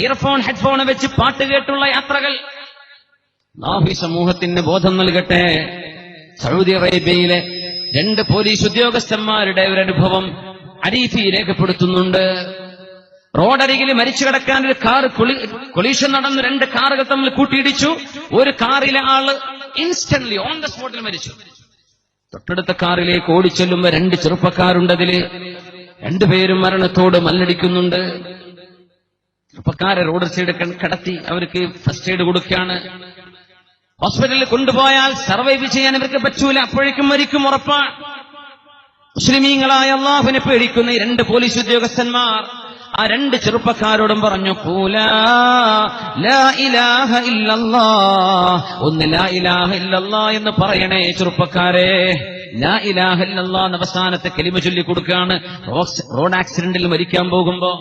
Earphone headphone വെച്ച് പാട്ട് കേട്ടുള്ള യാത്രകൾ. അല്ലാഹു സമൂഹത്തിന് ബോധം നൽകട്ടെ. സൗദി അറേബ്യയിലെ 2 പോലീസ് ഉദ്യോഗസ്ഥന്മാരുടെ ഒരു അനുഭവം അരീഫി രേഖപ്പെടുത്തുന്നുണ്ട്. റോഡരികിൽ മരിച്ചു കിടക്കാൻ ഒരു കാർ കൊളീഷൻ നടന്നു. 2 കാറുകൾ തമ്മിൽ കൂട്ടിയിടിച്ചു. ഒരു കാറിലെ ആള് ഇൻസ്റ്റന്റ്ലി ഓൺ ദ സ്പോട്ടിൽ മരിച്ചു. തൊട്ടടുത്ത കാറിലേക്ക് ഓടിച്ചെല്ലുമ്പോ 2 ചെറുപ്പക്കാരുണ്ടതില്. 2 പേരും മരണത്തോട് മല്ലടിക്കുന്നുണ്ട്. ചെറുപ്പക്കാരെ റോഡ് സൈഡ് കടത്തി അവർക്ക് ഫസ്റ്റ് എയ്ഡ് കൊടുക്കുകയാണ്. ഹോസ്പിറ്റലിൽ കൊണ്ടുപോയാൽ സർവൈവ് ചെയ്യാൻ ഇവർക്ക് പറ്റൂല, അപ്പോഴേക്കും മരിക്കും ഉറപ്പാണ്. മുസ്ലിമീങ്ങളായ അല്ലാഹുവിനെ പേടിക്കുന്ന ഈ 2 പോലീസ് ഉദ്യോഗസ്ഥന്മാർ ആ 2 ചെറുപ്പക്കാരോടും പറഞ്ഞു, ഖൂലാ ലാ ഇലാഹ ഇല്ലല്ലാഹ്, ഒന്ന് ലാ ഇലാഹ ഇല്ലല്ലാഹ് എന്ന് പറയണേ ചെറുപ്പക്കാരെ. ലാ ഇലാഹ ഇല്ലല്ലാഹ് എന്ന അവസാനത്തെ കലിമ ചൊല്ലി കൊടുക്കുകയാണ്. റോഡ് ആക്സിഡന്റിൽ മരിക്കാൻ പോകുമ്പോ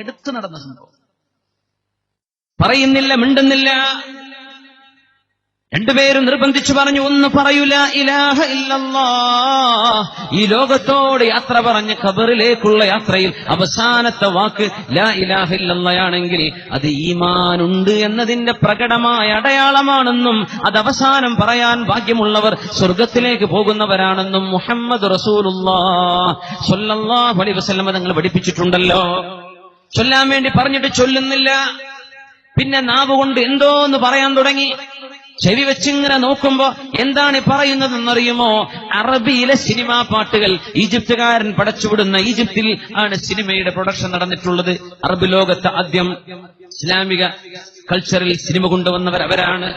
എടുത്തു നടന്ന സംഭവം. പറയുന്നില്ല, മിണ്ടുന്നില്ല. 2 പേരും നിർബന്ധിച്ചു പറഞ്ഞു, ഒന്ന് പറയൂ ലാ ഇലാഹ ഇല്ലല്ലാഹ്. ഈ ലോകത്തോട് യാത്ര പറഞ്ഞ് ഖബറിലേക്കുള്ള യാത്രയിൽ അവസാനത്തെ വാക്ക് ലാ ഇലാഹ ഇല്ലല്ലാഹ് ആണെങ്കിൽ അത് ഈമാനുണ്ട് എന്നതിന്റെ പ്രകടമായ അടയാളമാണെന്നും അത് അവസാനം പറയാൻ ഭാഗ്യമുള്ളവർ സ്വർഗത്തിലേക്ക് പോകുന്നവരാണെന്നും മുഹമ്മദ് റസൂലുള്ളാഹി സ്വല്ലല്ലാഹു അലൈഹി വസല്ലം തങ്ങൾ പഠിപ്പിച്ചിട്ടുണ്ടല്ലോ. ചൊല്ലാൻ വേണ്ടി പറഞ്ഞിട്ട് ചൊല്ലുന്നില്ല. പിന്നെ നാവ് കൊണ്ട് എന്തോന്ന് പറയാൻ തുടങ്ങി. ചെവി വെച്ചിങ്ങനെ നോക്കുമ്പോ എന്താണ് പറയുന്നതെന്നറിയുമോ? അറബിയിലെ സിനിമാ പാട്ടുകൾ. ഈജിപ്തുകാരൻ പടച്ചുവിടുന്ന, ഈജിപ്തിൽ ആണ് സിനിമയുടെ പ്രൊഡക്ഷൻ നടന്നിട്ടുള്ളത്. അറബ് ലോകത്ത് ആദ്യം ഇസ്ലാമിക കൾച്ചറിൽ സിനിമ കൊണ്ടുവന്നവർ അവരാണ്.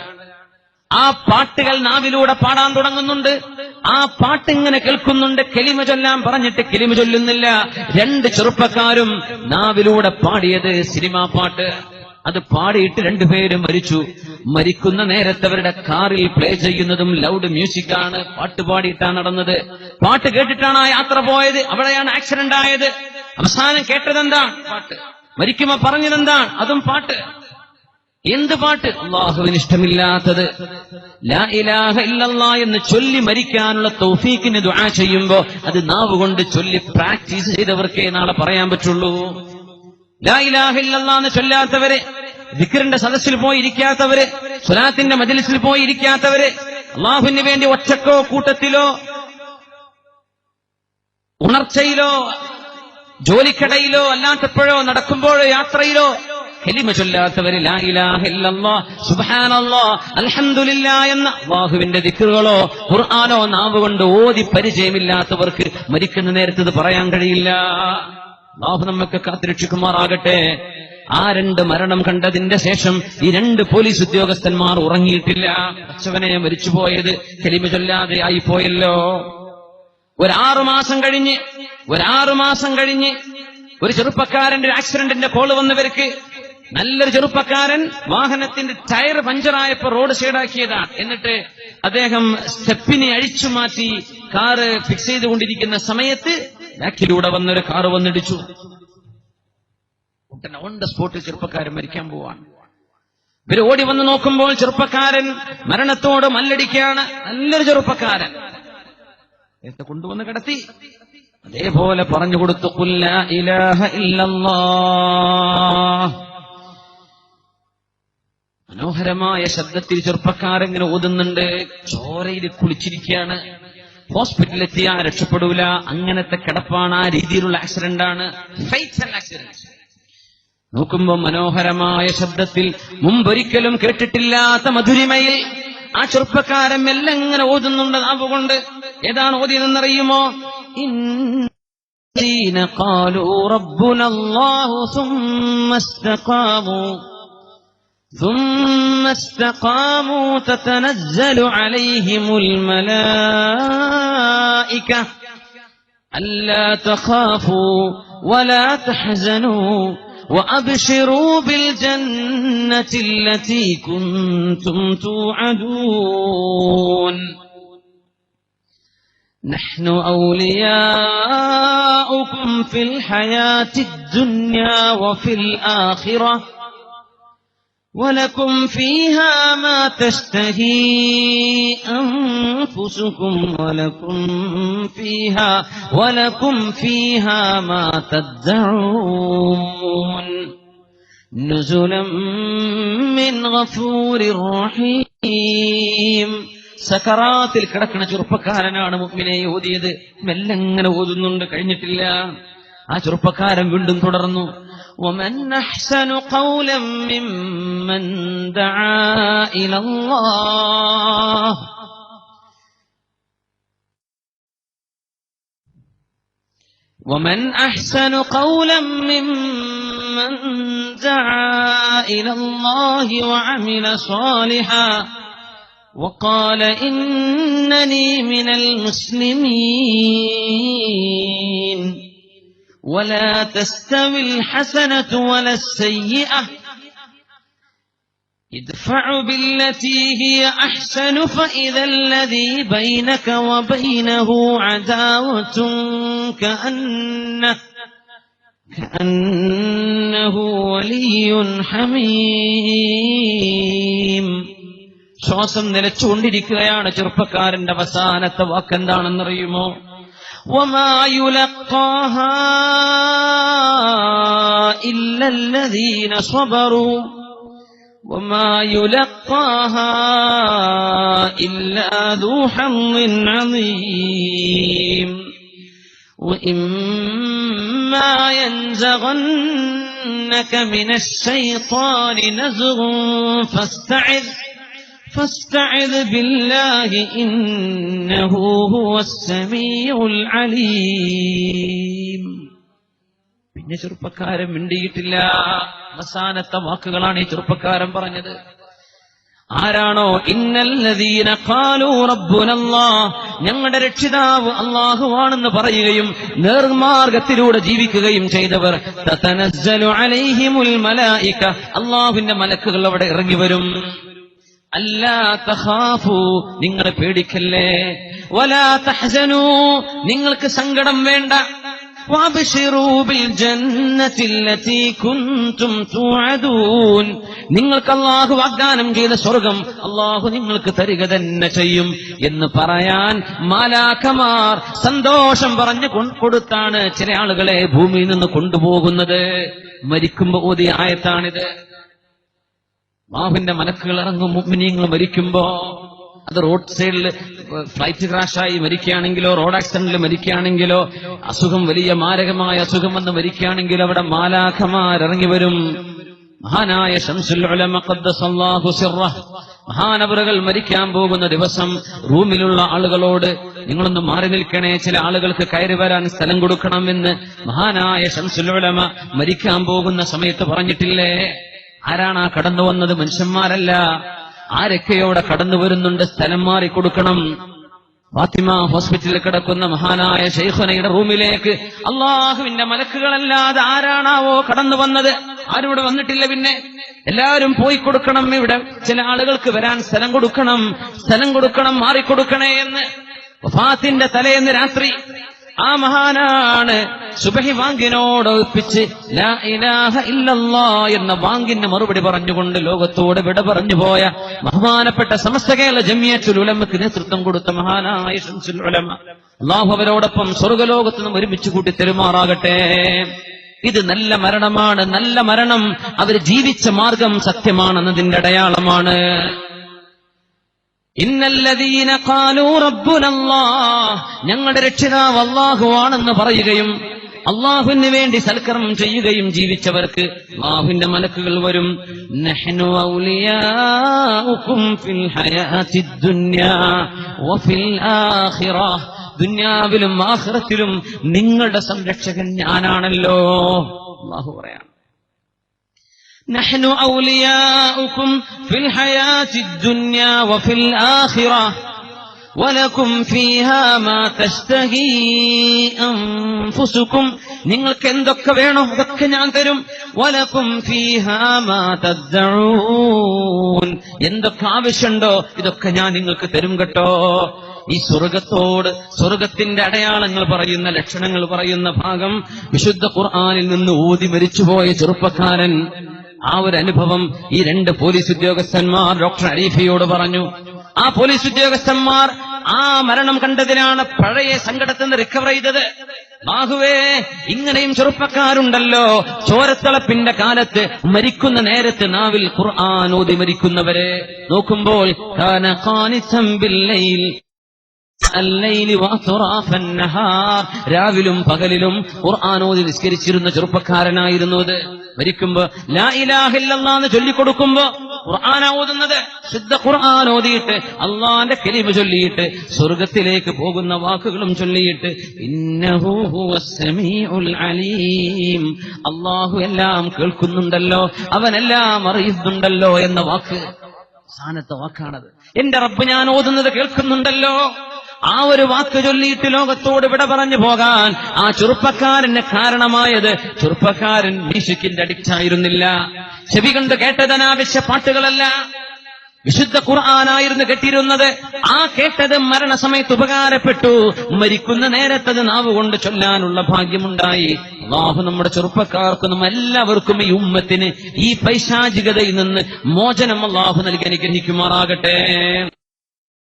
ആ പാട്ടുകൾ നാവിലൂടെ പാടാൻ തുടങ്ങുന്നുണ്ട്. ആ പാട്ടിങ്ങനെ കേൾക്കുന്നുണ്ട്. കലിമ ചൊല്ലാൻ പറഞ്ഞിട്ട് കലിമ ചൊല്ലുന്നില്ല. 2 ചെറുപ്പക്കാരും നാവിലൂടെ പാടിയത് സിനിമാ പാട്ട്. അത് പാടിയിട്ട് 2 പേരും മരിച്ചു. മരിക്കുന്ന നേരത്തെ അവരുടെ കാറിൽ പ്ലേ ചെയ്യുന്നതും ലൗഡ് മ്യൂസിക് ആണ്. പാട്ട് പാടിയിട്ടാണ് നടന്നത്. പാട്ട് കേട്ടിട്ടാണ് ആ യാത്ര പോയത്. അവിടെയാണ് ആക്സിഡന്റ് ആയത്. അവസാനം കേട്ടതെന്താ? പാട്ട്. മരിക്കുമ്പോ പറഞ്ഞതെന്താ? അതും പാട്ട്. എന്ത് പാട്ട്? അല്ലാഹുവിന് ഇഷ്ടമില്ലാത്തത്. ലാ ഇലാഹ ഇല്ലല്ലാഹ് എന്ന് ചൊല്ലി മരിക്കാനുള്ള തൗഫീഖിന് ദുആ ചെയ്യുമ്പോ അത് നാവ് കൊണ്ട് ചൊല്ലി പ്രാക്ടീസ് ചെയ്തവർക്കേ നാളെ പറയാൻ പറ്റുള്ളൂ. ലാ ഇലാഹ ഇല്ലല്ലാഹ് എന്ന് ചൊല്ലാത്തവര്, ദിക്റിന്റെ സദസ്സിൽ പോയി ഇരിക്കാത്തവര്, സ്വലാത്തിന്റെ മജ്ലിസിൽ പോയി ഇരിക്കാത്തവര്, അല്ലാഹുവിന് വേണ്ടി ഒറ്റക്കോ കൂട്ടത്തിലോ ഉണർച്ചയിലോ ജോലിക്കടയിലോ അല്ലാത്തപ്പോഴോ നടക്കുമ്പോഴോ യാത്രയിലോ കലിമ ചൊല്ലാത്തവര്, ലാ ഇലാഹ ഇല്ലല്ലാഹ് സുബ്ഹാനല്ലാഹ് അൽഹംദുലില്ലാഹ് എന്ന അല്ലാഹുവിന്റെ ദിക്റുകളോ ഖുർആനോ നാവ് കൊണ്ട് ഓതി പരിചയമില്ലാത്തവർക്ക് മരിക്കുന്ന നേരത്ത് ഇത് പറയാൻ കഴിയില്ല. അല്ലാഹു നമ്മക്ക് കാത്തുരക്ഷിക്കുമാറാകട്ടെ. ആ 2 മരണം കണ്ടതിന്റെ ശേഷം ഈ 2 പോലീസ് ഉദ്യോഗസ്ഥന്മാർ ഉറങ്ങിയിട്ടില്ല. അച്ചവനെ മരിച്ചുപോയത് കലിമ ചൊല്ലാതെ ആയിപ്പോയല്ലോ. 6 മാസം കഴിഞ്ഞ് ഒരു ചെറുപ്പക്കാരന്റെ ആക്സിഡന്റിന്റെ കോള് വന്നവർക്ക്. നല്ലൊരു ചെറുപ്പക്കാരൻ വാഹനത്തിന്റെ ടയർ പഞ്ചറായപ്പോ റോഡ് സൈഡാക്കിയതാണ്. എന്നിട്ട് അദ്ദേഹം സ്റ്റെപ്പിനെ അഴിച്ചു മാറ്റി കാറ് ഫിക്സ് ചെയ്തുകൊണ്ടിരിക്കുന്ന സമയത്ത് ബാക്കിലൂടെ വന്നൊരു കാറ് വന്നിടിച്ചു. ഓൺ ദ സ്പോട്ടിൽ ചെറുപ്പക്കാരൻ മരിക്കാൻ പോവാണ്. ഇവര് ഓടി വന്ന് നോക്കുമ്പോൾ ചെറുപ്പക്കാരൻ മരണത്തോട് മല്ലടിക്കുകയാണ്. നല്ലൊരു ചെറുപ്പക്കാരൻ കൊണ്ടുവന്ന് കിടത്തി. അതേപോലെ പറഞ്ഞു കൊടുത്തു, ഖുൽ ലാ ഇലാഹ ഇല്ലല്ലാഹ്. മനോഹരമായ ശബ്ദത്തിൽ ചെറുപ്പക്കാരെങ്ങനെ ഓതുന്നുണ്ട്. ചോരയിൽ കുളിച്ചിരിക്കുകയാണ്. ഹോസ്പിറ്റലിലെത്തിയാ രക്ഷപ്പെടൂല. അങ്ങനത്തെ കിടപ്പാണ്. ആ രീതിയിലുള്ള ആക്സിഡന്റ് ആണ്. Fatal accident. നോക്കുമ്പോ മനോഹരമായ ശബ്ദത്തിൽ, മുമ്പൊരിക്കലും കേട്ടിട്ടില്ലാത്ത മധുരിമയിൽ ആ ചെറുപ്പക്കാരൻ മെല്ലെ ഇങ്ങനെ ഓതുന്നുണ്ട് നാവുകൊണ്ട്. ഏതാണ് ഓതിയതെന്നറിയുമോ? ഇന്നീന ഖാലൂ റബ്ബുനല്ലാഹു ثم استقاموا تتنزل عليهم الملائكة ألا تخافوا ولا تحزنوا وأبشروا بالجنة التي كنتم توعدون نحن أولياؤكم في الحياة الدنيا وفي الآخرة ولكم فيها ما تشتهي أنفسكم ولكم فيها ما تدعون. നുസുലം മിൻ ഗഫൂരിർ റഹീം. സകറാത്തിൽ കിടക്കുന്ന ചെറുപ്പക്കാരനാണ് മുഅ്മിനെ ഓതിയത്. മെല്ലങ്ങനെ ഓതുന്നുണ്ട്, കഴിഞ്ഞിട്ടില്ല. ആ ചെറുപ്പക്കാരൻ വീണ്ടും തുടർന്നു, വമൻ അഹ്സനു ഖൗലൻ മിമ്മൻ ദആ ഇലല്ലാഹ് ومن أحسن قولا ممن دعا إلى الله وعمل صالحا وقال إنني من المسلمين ولا تستوي الحسنة ولا السيئة ادفع بالتي هي أحسن فإذا الذي بينك وبينه عداوة كأنه ولي حميم. ശ്വാസം നിലച്ചുകൊണ്ടിരിക്കുകയാണ് ചെറുപ്പക്കാരന്റെ അവസാനത്തെ വാക്കെന്താണെന്നറിയുമോ? وما يلقاها إلا الذين صبروا وما يلقاها إلا ذو حظ عظيم وإما ينزغنك من الشيطان نزغ فاستعذ بالله إنه هو السميع العليم. പിന്നെ ചെറുപ്പക്കാരൻ മിണ്ടിയിട്ടില്ല. അവസാനത്തെ വാക്കുകളാണ് ഈ ചെറുപ്പക്കാരൻ പറഞ്ഞത്. ആരാണോ ഇന്നല്ലദീന ഖാലൂ റബ്ബുനല്ലാഹ്, ഞങ്ങളുടെ രക്ഷിതാവ് അല്ലാഹുവാണെന്ന് പറയുകയും നേർമാർഗത്തിലൂടെ ജീവിക്കുകയും ചെയ്തവർ, തതനസ്സലു അലൈഹിമുൽ മലായിക, അല്ലാഹുവിന്റെ മലക്കുകൾ അവിടെ ഇറങ്ങി വരും. അല്ലാ തഖാഫൂ, നിങ്ങൾ പേടിക്കല്ലേ, വലാ തഹ്സനൂ, നിങ്ങൾക്ക് സങ്കടം വേണ്ട, വബ്ശിറൂ ബിൽ ജന്നത്തില്ലതീ കുൻതും തുഅദൂൻ, നിങ്ങൾക്ക് അല്ലാഹു വാഗ്ദാനം ചെയ്ത സ്വർഗം അല്ലാഹു നിങ്ങൾക്ക് തരിക തന്നെ ചെയ്യും എന്ന് പറയാൻ മാലാഖമാർ സന്തോഷം പറഞ്ഞു കൊടുത്താണ് ചില ആളുകളെ ഭൂമിയിൽ നിന്ന് കൊണ്ടുപോകുന്നത്. മരിക്കുമ്പോ ഓതിയ ആയത്താണിത്. അല്ലാഹുവിന്റെ മലക്കുകൾ ഇറങ്ങും. മുഅ്മിനീങ്ങൾ മരിക്കുമ്പോ അത് റോഡ് സൈഡിൽ ഫ്ലൈറ്റ് ക്രാഷായി മരിക്കുകയാണെങ്കിലോ റോഡ് ആക്സിഡന്റിൽ മരിക്കുകയാണെങ്കിലോ അസുഖം വലിയ മാരകമായ അസുഖം വന്ന് മരിക്കുകയാണെങ്കിലോ അവിടെ മാലാഖമാരിറങ്ങി വരും. മഹാനായ ശംസുൽ ഉലമ ഖദ്ദസല്ലാഹു സിർറഹ്, മഹാനവറുകൾ മരിക്കാൻ പോകുന്ന ദിവസം റൂമിലുള്ള ആളുകളോട് നിങ്ങളൊന്ന് മാറി നിൽക്കണേ, ചില ആളുകൾക്ക് കയറി വരാൻ സ്ഥലം കൊടുക്കണമെന്ന് മഹാനായ ശംസുൽ ഉലമ മരിക്കാൻ പോകുന്ന സമയത്ത് പറഞ്ഞിട്ടില്ലേ? ആരാണ് ആ കടന്നു വന്നത്? മനുഷ്യന്മാരല്ല. ആരൊക്കെയോടെ കടന്നു വരുന്നുണ്ട്, സ്ഥലം മാറി കൊടുക്കണം. ഫാത്തിമ ഹോസ്പിറ്റലിൽ കിടക്കുന്ന മഹാനായ ശൈഖുനയുടെ റൂമിലേക്ക് അല്ലാഹുവിന്റെ മലക്കുകളല്ലാതെ ആരാണാവോ കടന്നു വന്നത്? ആരും ഇവിടെ വന്നിട്ടില്ല. പിന്നെ എല്ലാവരും പോയി കൊടുക്കണം. ഇവിടെ ചില ആളുകൾക്ക് വരാൻ സ്ഥലം കൊടുക്കണം, മാറിക്കൊടുക്കണേ എന്ന്. വഫാത്തിന്റെ തലേന്ന് രാത്രി ആ മഹാനാണ് സുബഹി വാങ്കിനോട് ഒപ്പിച്ച് ലാ ഇലാഹ ഇല്ലല്ലാഹ് എന്ന വാങ്കിന് മറുപടി പറഞ്ഞുകൊണ്ട് ലോകത്തോട് വിട പറഞ്ഞു പോയ ബഹുമാനപ്പെട്ട സമസ്ത കേരള ജമിയത്തുൽ ഉലമക്ക് നേതൃത്വം കൊടുത്ത മഹാനായ ശംസുൽ ഉലമ, അല്ലാഹു അവരോടൊപ്പം സ്വർഗ്ഗലോകത്ത് നിന്ന് ഒരുമിച്ച് കൂട്ടി തെരുമാറാകട്ടെ. ഇത് നല്ല മരണമാണ്. നല്ല മരണം അവർ ജീവിച്ച മാർഗം സത്യമാണെന്നതിന്റെ അടയാളമാണ്. ഇന്നല്ലദീന ഖാലൂ റബ്ബുനല്ലാഹ്, ഞങ്ങളുടെ രക്ഷിതാവ് അല്ലാഹുവാണെന്ന് പറയുകയും അല്ലാഹുവിന് വേണ്ടി സൽക്കർമ്മം ചെയ്യുകയും ജീവിച്ചവർക്ക് അല്ലാഹുവിന്റെ മലക്കുകൾ വരും. നഹ്നു ഔലിയാഉകും ഫിൽ ഹയാത്തിദ് ദുനിയാ വഫിൽ ആഖിറഹ്, ദുനിയാവിലും ആഖിറത്തിലും നിങ്ങളുടെ സംരക്ഷകൻ ഞാനാണല്ലോ. അല്ലാഹു പറയാണ്, നഹ്നു ഔലിയാഉകും ഫിൽ ഹയാത്തിദ് ദുനിയാ വഫിൽ ആഖിറഹ് വലകും ഫീഹാ മാ തസ്തഹീ അൻഫുസുകും, നിങ്ങൾക്ക് എന്തൊക്കെ വേണോ അതൊക്കെ ഞാൻ തരും. വലകും ഫീഹാ മാ തദ്ദഊൻ, എന്തൊക്കെ ആവശ്യമുണ്ടോ ഇതൊക്കെ ഞാൻ നിങ്ങൾക്ക് തരും കേട്ടോ. ഈ സ്വർഗത്തിന്റെ അടയാളങ്ങൾ പറയുന്ന, ലക്ഷണങ്ങൾ പറയുന്ന ഭാഗം വിശുദ്ധ ഖുർആനിൽ നിന്ന് ഊതി മരിച്ചുപോയ ചെറുപ്പക്കാരൻ ആ ഒരു അനുഭവം ഈ രണ്ട് പോലീസ് ഉദ്യോഗസ്ഥന്മാർ ഡോക്ടർ അരീഫയോട് പറഞ്ഞു. ആ പോലീസ് ഉദ്യോഗസ്ഥന്മാർ ആ മരണം കണ്ടതിനാണ് പഴയ സങ്കടത്തിൽ നിന്ന് റിക്കവർ ചെയ്തത്. അല്ലാഹുവേ, ഇങ്ങനെയും ചെറുപ്പക്കാരുണ്ടല്ലോ, ചോരത്തിളപ്പിന്റെ കാലത്ത് മരിക്കുന്ന നേരത്ത് നാവിൽ ഖുർആൻ ഓതി മരിക്കുന്നവരെ നോക്കുമ്പോൾ കാന ഖാനിതൻ ബില്ലൈൽ രാവിലും പകലിലും ഖുർആൻ ഓതി നിസ്കരിച്ചിരുന്ന ചെറുപ്പക്കാരനായിരുന്നു അത്. മരിക്കുമ്പോ ലാ ഇലാഹ ഇല്ലല്ലാഹ് എന്ന് ചൊല്ലിക്കൊടുക്കുമ്പോ ഖുർആൻ ഓതുന്നത്, ശുദ്ധ ഖുർആൻ ഓതിയിട്ട് അള്ളാന്റെ കലിമ ചൊല്ലിയിട്ട് സ്വർഗത്തിലേക്ക് പോകുന്ന വാക്കുകളും ചൊല്ലിയിട്ട് ഇന്നഹു ഹുവസ് സമീഉൽ അലീം, അള്ളാഹു എല്ലാം കേൾക്കുന്നുണ്ടല്ലോ, അവനെല്ലാം അറിയുന്നുണ്ടല്ലോ എന്ന വാക്ക് അവസാനത്തെ വാക്കാണത്. എന്റെ റബ്ബ് ഞാൻ ഓതുന്നത് കേൾക്കുന്നുണ്ടല്ലോ. ആ ഒരു വാക്ക് ചൊല്ലിയിട്ട് ലോകത്തോട് വിട പറഞ്ഞു പോകാൻ ആ ചെറുപ്പക്കാരന് കാരണമായത്, ചെറുപ്പക്കാരൻ മ്യൂസിക്കിന്റെ അഡിക്റ്റ് ആയിരുന്നില്ല, ചെവി കൊണ്ട് കേട്ടത് അനാവശ്യ പാട്ടുകളല്ല, വിശുദ്ധ ഖുർആനായിരുന്നു കേട്ടിരുന്നത്. ആ കേട്ടത് മരണസമയത്ത് ഉപകാരപ്പെട്ടു. മരിക്കുന്ന നേരത്തത് നാവ് കൊണ്ട് ചൊല്ലാനുള്ള ഭാഗ്യമുണ്ടായി. അല്ലാഹു നമ്മുടെ ചെറുപ്പക്കാർക്കും എല്ലാവർക്കും ഈ ഉമ്മത്തിന് ഈ പൈശാചികതയിൽ നിന്ന് മോചനം അല്ലാഹു നൽകി അനുഗ്രഹിക്കുമാറാകട്ടെ.